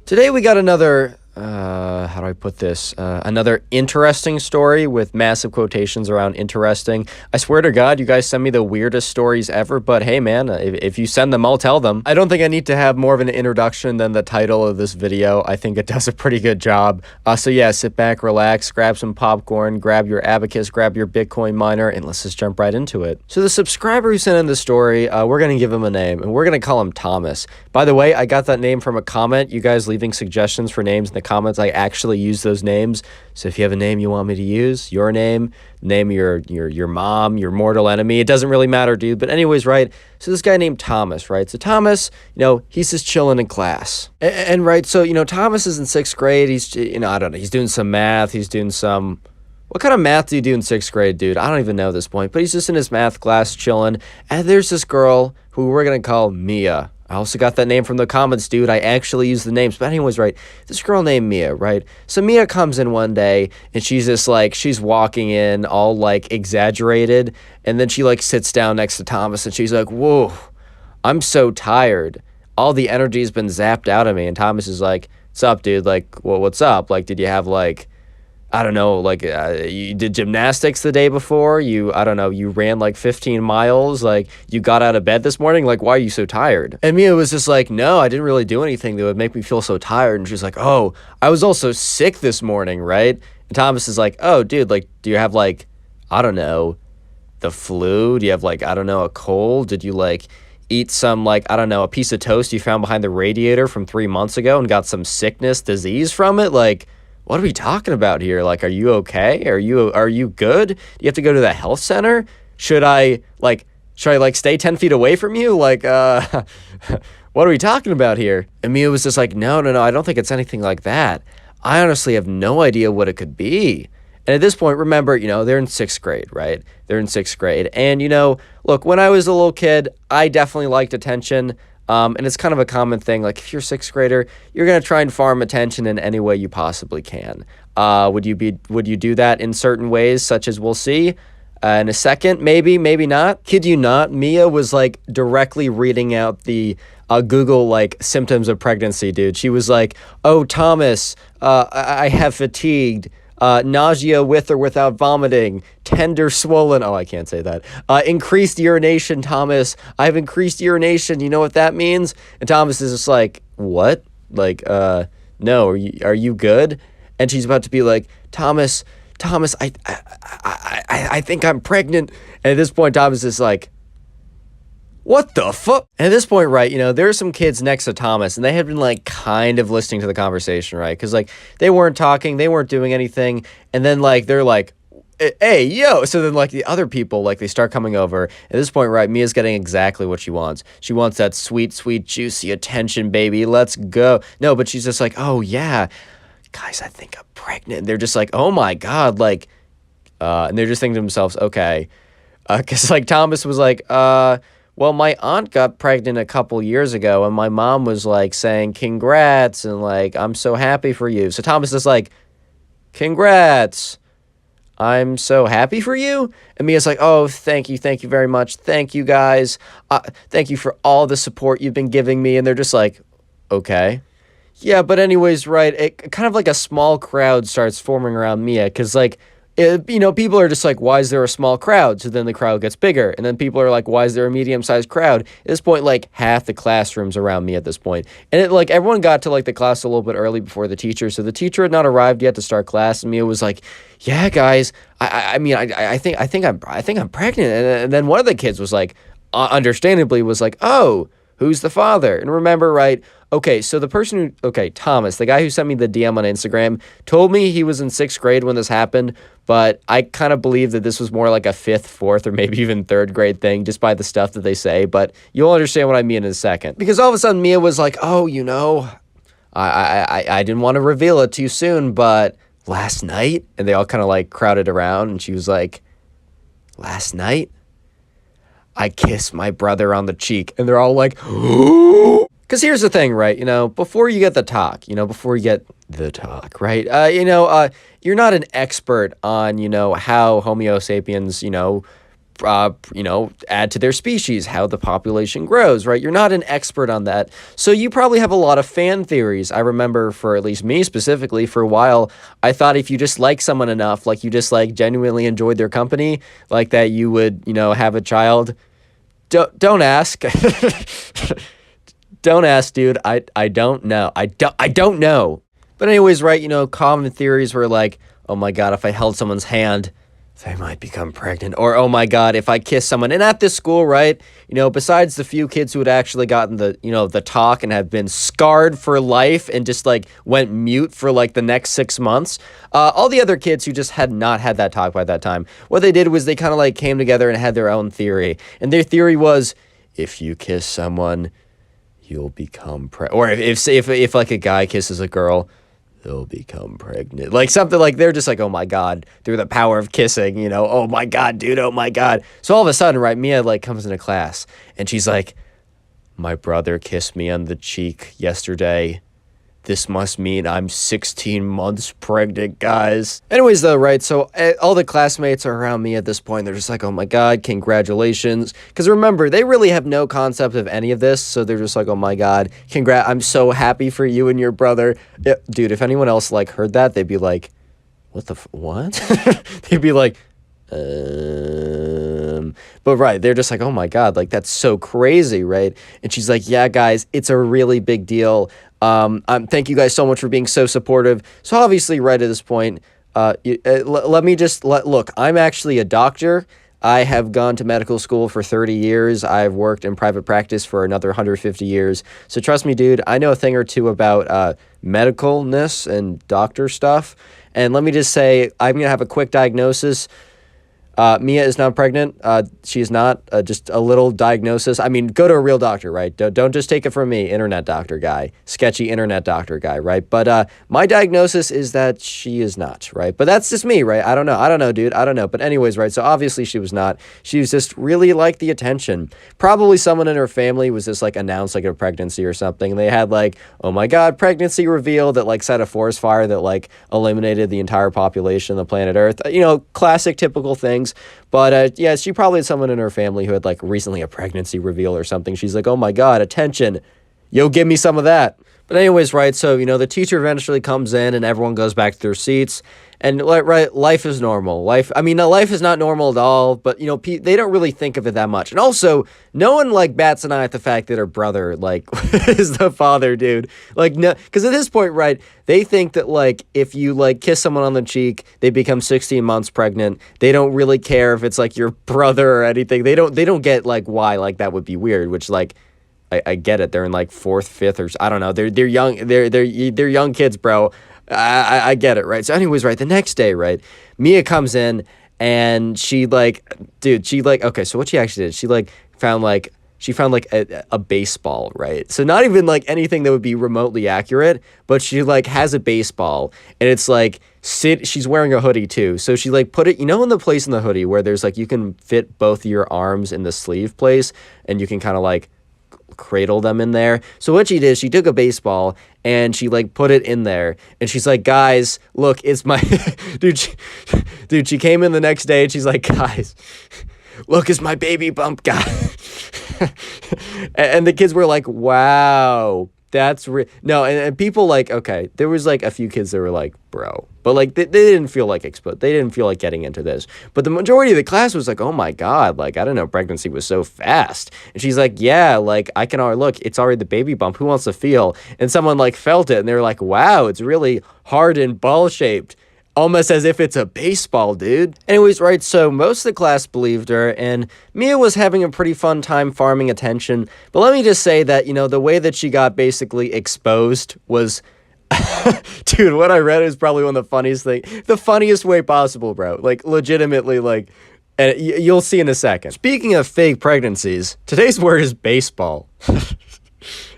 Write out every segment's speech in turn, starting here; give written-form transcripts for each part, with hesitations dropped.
Today we got another, how do I put this? Another interesting story with massive quotations around interesting. I swear to God, you guys send me the weirdest stories ever, but hey man, if you send them, I'll tell them. I don't think I need to have more of an introduction than the title of this video. I think it does a pretty good job. So yeah, sit back, relax, grab some popcorn, grab your abacus, grab your Bitcoin miner, and let's just jump right into it. So the subscriber who sent in the story, we're going to give him a name, and we're going to call him Thomas. By the way, I got that name from a comment. You guys leaving suggestions for names in the comments, I actually use those names. So if you have a name you want me to use, your name of your mom, your mortal enemy, it doesn't really matter, dude. But anyways, right, so this guy named Thomas, right? So Thomas, he's just chilling in class. And right, so, Thomas is in 6th grade. He's, I don't know, he's doing some math. He's doing some... What kind of math do you do in 6th grade, dude? I don't even know at this point. But he's just in his math class chilling. And there's this girl who we're going to call Mia. I also got that name from the comments, dude. I actually use the names. But anyways, right, this girl named Mia, right? So Mia comes in one day, and she's just like, she's walking in all like exaggerated. And then she like sits down next to Thomas, and she's like, whoa, I'm so tired. All the energy's been zapped out of me. And Thomas is like, what's up, dude? Like, well, what's up? Like, did you have like... I don't know, like, you did gymnastics the day before, you ran like 15 miles, like, you got out of bed this morning, like, why are you so tired? And Mia was just like, no, I didn't really do anything that would make me feel so tired. And she's like, oh, I was also sick this morning, right? And Thomas is like, oh, dude, like, do you have, like, I don't know, the flu? Do you have, like, I don't know, a cold? Did you, like, eat some, like, I don't know, a piece of toast you found behind the radiator from 3 months ago and got some sickness, disease from it? Like, what are we talking about here? Like, are you okay? Are you good? Do you have to go to the health center? Should I stay 10 feet away from you? Like, what are we talking about here? And Mia was just like, no, I don't think it's anything like that. I honestly have no idea what it could be. And at this point, remember, they're in 6th grade, right? They're in 6th grade. And, look, when I was a little kid, I definitely liked attention. And it's kind of a common thing. Like, if you're a 6th grader, you're going to try and farm attention in any way you possibly can. Would you do that in certain ways, such as we'll see in a second? Maybe not. Kid you not, Mia was like directly reading out the Google like symptoms of pregnancy, dude. She was like, oh, Thomas, I have fatigued. Nausea with or without vomiting, tender swollen, oh, I can't say that, increased urination, Thomas, I have increased urination, you know what that means? And Thomas is just like, what? Like, no, are you good? And she's about to be like, Thomas, I think I'm pregnant. And at this point, Thomas is like, what the fuck? And at this point, right, there are some kids next to Thomas, and they had been, like, kind of listening to the conversation, right? Because, like, they weren't talking, they weren't doing anything, and then, like, they're like, hey, yo! So then, like, the other people, like, they start coming over. At this point, right, Mia's getting exactly what she wants. She wants that sweet, sweet, juicy attention, baby. Let's go. No, but she's just like, oh, yeah, guys, I think I'm pregnant. And they're just like, oh, my God, like, and they're just thinking to themselves, okay. Because, like, Thomas was like, well, my aunt got pregnant a couple years ago, and my mom was, like, saying, congrats, and, like, I'm so happy for you. So Thomas is like, congrats, I'm so happy for you? And Mia's like, oh, thank you very much. Thank you, guys. Thank you for all the support you've been giving me. And they're just like, okay. Yeah, but anyways, right, it kind of like a small crowd starts forming around Mia, because, like, people are just like, why is there a small crowd? So then the crowd gets bigger. And then people are like, why is there a medium-sized crowd? At this point, like, half the classroom's around me at this point. And it, like, everyone got to, like, the class a little bit early before the teacher. So the teacher had not arrived yet to start class. And Mia was like, yeah, guys, I think I'm pregnant. And then one of the kids was like, understandably was like, oh, who's the father? And remember, right, okay, so the person who, Thomas, the guy who sent me the DM on Instagram, told me he was in 6th grade when this happened, but I kind of believe that this was more like a 5th, 4th, or maybe even 3rd grade thing, just by the stuff that they say, but you'll understand what I mean in a second. Because all of a sudden, Mia was like, oh, I didn't want to reveal it too soon, but last night, and they all kind of, like, crowded around, and she was like, last night? I kissed my brother on the cheek, and they're all like, because here's the thing, right, before you get the talk, right, you're not an expert on, how Homo sapiens, add to their species, how the population grows, right? You're not an expert on that. So you probably have a lot of fan theories. I remember, for at least me specifically, for a while, I thought if you just like someone enough, like you just like genuinely enjoyed their company, like that you would, have a child. Don't ask. Don't ask, dude. I don't know. I don't know. But anyways, right, common theories were like, oh my God, if I held someone's hand, they might become pregnant. Or, oh my God, if I kiss someone. And at this school, right, besides the few kids who had actually gotten the talk and have been scarred for life and just like went mute for like the next 6 months, all the other kids who just had not had that talk by that time, what they did was they kind of like came together and had their own theory. And their theory was, if you kiss someone, you'll become pregnant. Or if like a guy kisses a girl, they'll become pregnant. Like something like they're just like, oh my God, through the power of kissing, oh my God, dude, oh my God. So all of a sudden, right, Mia like comes into class and she's like, my brother kissed me on the cheek yesterday. This must mean I'm 16 months pregnant, guys. Anyways, though, right, so all the classmates are around me at this point. They're just like, oh my God, congratulations. Because remember, they really have no concept of any of this. So they're just like, oh my God, I'm so happy for you and your brother. Yeah, dude, if anyone else like heard that, they'd be like, what? They'd be like, but right, they're just like, oh my God, like that's so crazy, right? And she's like, yeah, guys, it's a really big deal. Thank you guys so much for being so supportive. So obviously, right at this point, look, I'm actually a doctor. I have gone to medical school for 30 years. I've worked in private practice for another 150 years. So trust me, dude, I know a thing or two about medicalness and doctor stuff. And let me just say, I'm going to have a quick diagnosis. Mia is not pregnant. She is not. Just a little diagnosis. I mean, go to a real doctor, right? Don't just take it from me, internet doctor guy, sketchy internet doctor guy, right? But my diagnosis is that she is not, right? But that's just me, right? I don't know, dude. I don't know. But anyways, right? So obviously she was not. She was just really like the attention. Probably someone in her family was just like announced like a pregnancy or something. And they had like, oh my God, pregnancy reveal that like set a forest fire that like eliminated the entire population of the planet Earth. Classic, typical things. But yeah, she probably had someone in her family who had like recently a pregnancy reveal or something. She's like, oh my God, attention. Yo, give me some of that. But anyways, right, so, the teacher eventually comes in and everyone goes back to their seats. And, right, life is normal. Life is not normal at all, but, they don't really think of it that much. And also, no one, like, bats an eye at the fact that her brother, like, is the father, dude. Like, no, because at this point, right, they think that, like, if you, like, kiss someone on the cheek, they become 16 months pregnant. They don't really care if it's, like, your brother or anything. They don't get, like, why, like, that would be weird, which, like, I get it. They're in like 4th, 5th, or I don't know. They're young. They're young kids, bro. I get it, right? So anyways, right, the next day, right, Mia comes in and she okay, so what she actually did, she found a baseball, right? So not even like anything that would be remotely accurate, but she like has a baseball and it's like she's wearing a hoodie too. So she like put it, in the place in the hoodie where there's like you can fit both your arms in the sleeve place and you can kind of like cradle them in there. So what she did, she took a baseball and she like put it in there and she's like, guys, look, it's my dude, she came in the next day and she's like, guys, look, it's my baby bump guy. And the kids were like, wow, that's no, and people like, okay, there was like a few kids that were like, bro, but like they didn't feel like exposed. They didn't feel like getting into this. But the majority of the class was like, oh my God, like I don't know, pregnancy was so fast. And she's like, yeah, like I can already look, it's already the baby bump. Who wants to feel? And someone like felt it, and they're like, wow, it's really hard and ball shaped. Almost as if it's a baseball, dude. Anyways, right, so most of the class believed her, and Mia was having a pretty fun time farming attention. But let me just say that, the way that she got basically exposed was... Dude, what I read is probably one of the funniest the funniest way possible, bro. Like, legitimately, like... And you'll see in a second. Speaking of fake pregnancies, today's word is baseball.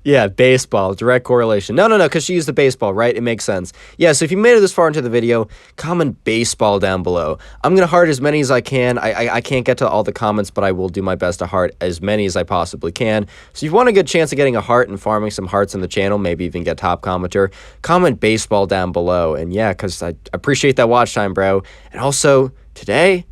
Yeah, baseball, direct correlation. No, because she used the baseball, right? It makes sense. Yeah, so if you made it this far into the video, comment baseball down below. I'm going to heart as many as I can. I can't get to all the comments, but I will do my best to heart as many as I possibly can. So if you want a good chance of getting a heart and farming some hearts in the channel, maybe even get top commenter, comment baseball down below. And yeah, because I appreciate that watch time, bro. And also, today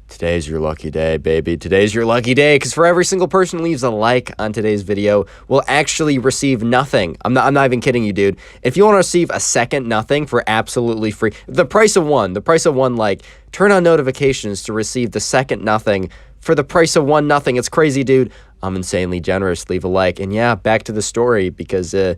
Today's your lucky day, baby. Today's your lucky day, because for every single person who leaves a like on today's video will actually receive nothing. I'm not even kidding you, dude. If you want to receive a second nothing for absolutely free, the price of one like, turn on notifications to receive the second nothing for the price of one nothing. It's crazy, dude. I'm insanely generous. Leave a like. And yeah, back to the story, because this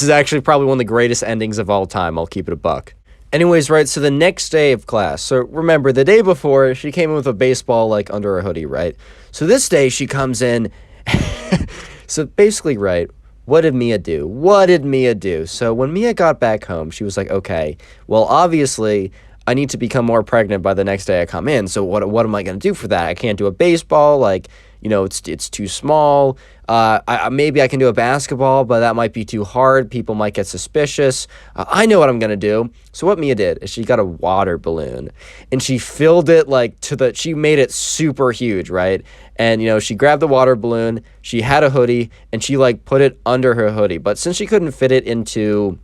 is actually probably one of the greatest endings of all time. I'll keep it a buck. Anyways, right, so the next day of class, so remember, the day before, she came in with a baseball, like, under her hoodie, right? So this day, she comes in, so basically, right, what did Mia do? So when Mia got back home, she was like, okay, well, obviously, I need to become more pregnant by the next day I come in, so what am I going to do for that? I can't do a baseball, like, you know, it's too small. Maybe I can do a basketball, but that might be too hard. People might get suspicious. I know what I'm going to do. So what Mia did is she got a water balloon, and she filled it, like, she made it super huge, right? And, you know, she grabbed the water balloon, she had a hoodie, and she, like, put it under her hoodie. But since she couldn't fit it into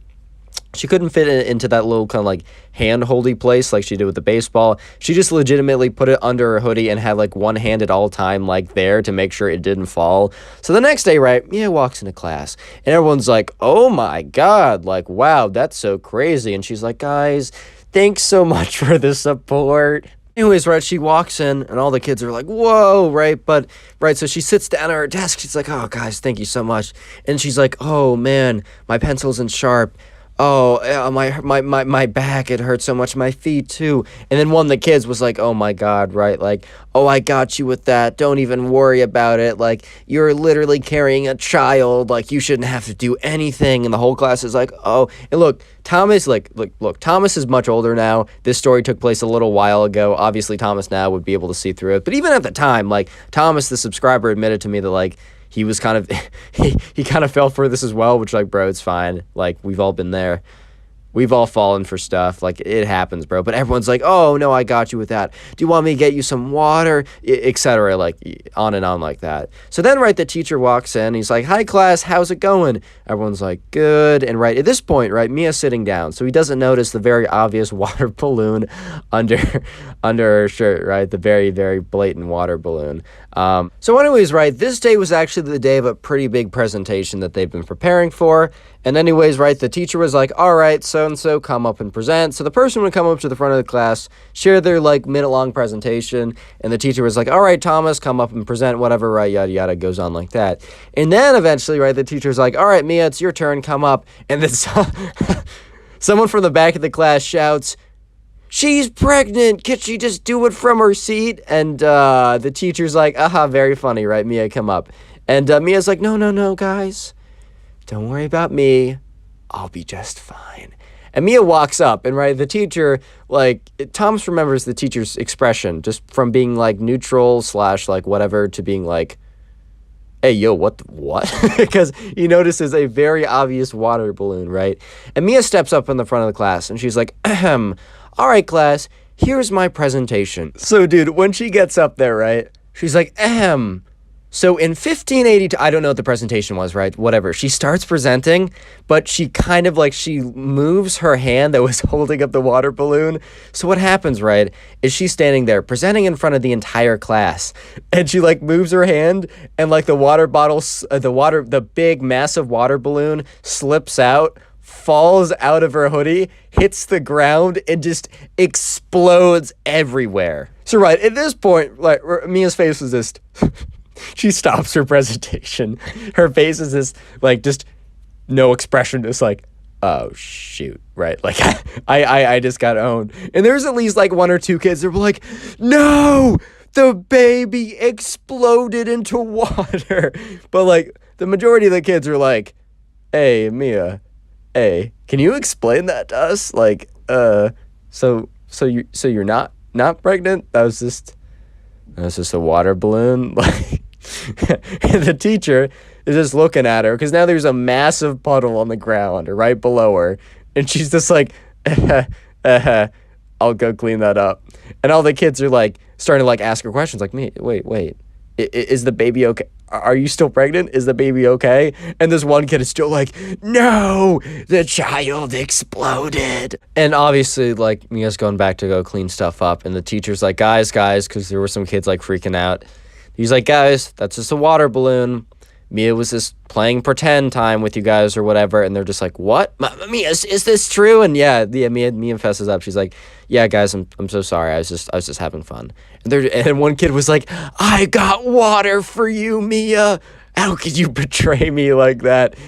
that little kind of like hand-holdy place like she did with the baseball, she just legitimately put it under her hoodie and had like one hand at all time like there to make sure it didn't fall. So the next day, right, Mia walks into class and everyone's like, oh my God, like, wow, that's so crazy. And she's like, guys, thanks so much for the support. Anyways, right, she walks in, and all the kids are like, whoa, right, so she sits down at her desk, she's like, oh, guys, thank you so much, and she's like, oh, man, my pencil isn't sharp, oh, my back, it hurts so much, my feet too. And then one of the kids was like, oh my God, right, like, oh, I got you with that, don't even worry about it, like, you're literally carrying a child, like, you shouldn't have to do anything. And the whole class is like, oh, and look, Thomas, look, Thomas is much older now. This story took place a little while ago. Obviously, Thomas now would be able to see through it, but even at the time, like, Thomas, the subscriber, admitted to me that, like, he was kind of, he kind of fell for this as well, which, like, bro, it's fine. Like, we've all been there. We've all fallen for stuff. Like, it happens, bro. But everyone's like, oh, no, I got you with that. Do you want me to get you some water? Etc. Like, on and on like that. So then, right, the teacher walks in. He's like, hi, class. How's it going? Everyone's like, good. And, right, at this point, right, Mia's sitting down. So he doesn't notice the very obvious water balloon under her shirt, right? The very, very blatant water balloon. So anyways, right, this day was actually the day of a pretty big presentation that they've been preparing for. And anyways, right, the teacher was like, all right, so-and-so, come up and present. So the person would come up to the front of the class, share their, like, minute-long presentation, and the teacher was like, all right, Thomas, come up and present, whatever, right, yada, yada, goes on like that. And then eventually, right, the teacher's like, all right, Mia, it's your turn, come up. And then someone from the back of the class shouts, she's pregnant, can she just do it from her seat? And the teacher's like, aha, very funny, right, Mia, come up. And Mia's like, no, guys. Don't worry about me. I'll be just fine. And Mia walks up, and right, the teacher, like, Thomas remembers the teacher's expression just from being, like, neutral / like, whatever to being like, hey, yo, what? Because he notices a very obvious water balloon, right? And Mia steps up in the front of the class, and she's like, ahem, all right, class, here's my presentation. So, dude, when she gets up there, right, she's like, ahem. So in 1582, I don't know what the presentation was, right? Whatever. She starts presenting, but she kind of, like, she moves her hand that was holding up the water balloon. So what happens, right, is she's standing there presenting in front of the entire class, and she, like, moves her hand, and, like, the water bottle, the big massive water balloon slips out, falls out of her hoodie, hits the ground, and just explodes everywhere. So right, at this point, like, Mia's face was just... She stops her presentation. Her face is this, like, just no expression, just like, oh, shoot, right? Like, I just got owned. And there's at least, like, one or two kids that were like, no, the baby exploded into water. But, like, the majority of the kids are like, hey, Mia, hey, can you explain that to us? Like, so you're not pregnant? That was just a water balloon? Like, and the teacher is just looking at her because now there's a massive puddle on the ground right below her, and she's just like, I'll go clean that up. And all the kids are like starting to, like, ask her questions like, wait, is the baby okay? are you still pregnant? Is the baby okay? And this one kid is still like, no, the child exploded. And obviously, like, Mia's going back to go clean stuff up. And the teacher's like, guys, because there were some kids, like, freaking out. He's like, guys, that's just a water balloon. Mia was just playing pretend time with you guys or whatever. And they're just like, what? Mia, is this true? And yeah, Mia fesses up. She's like, yeah, guys, I'm so sorry. I was just having fun. And one kid was like, I got water for you, Mia. How could you betray me like that?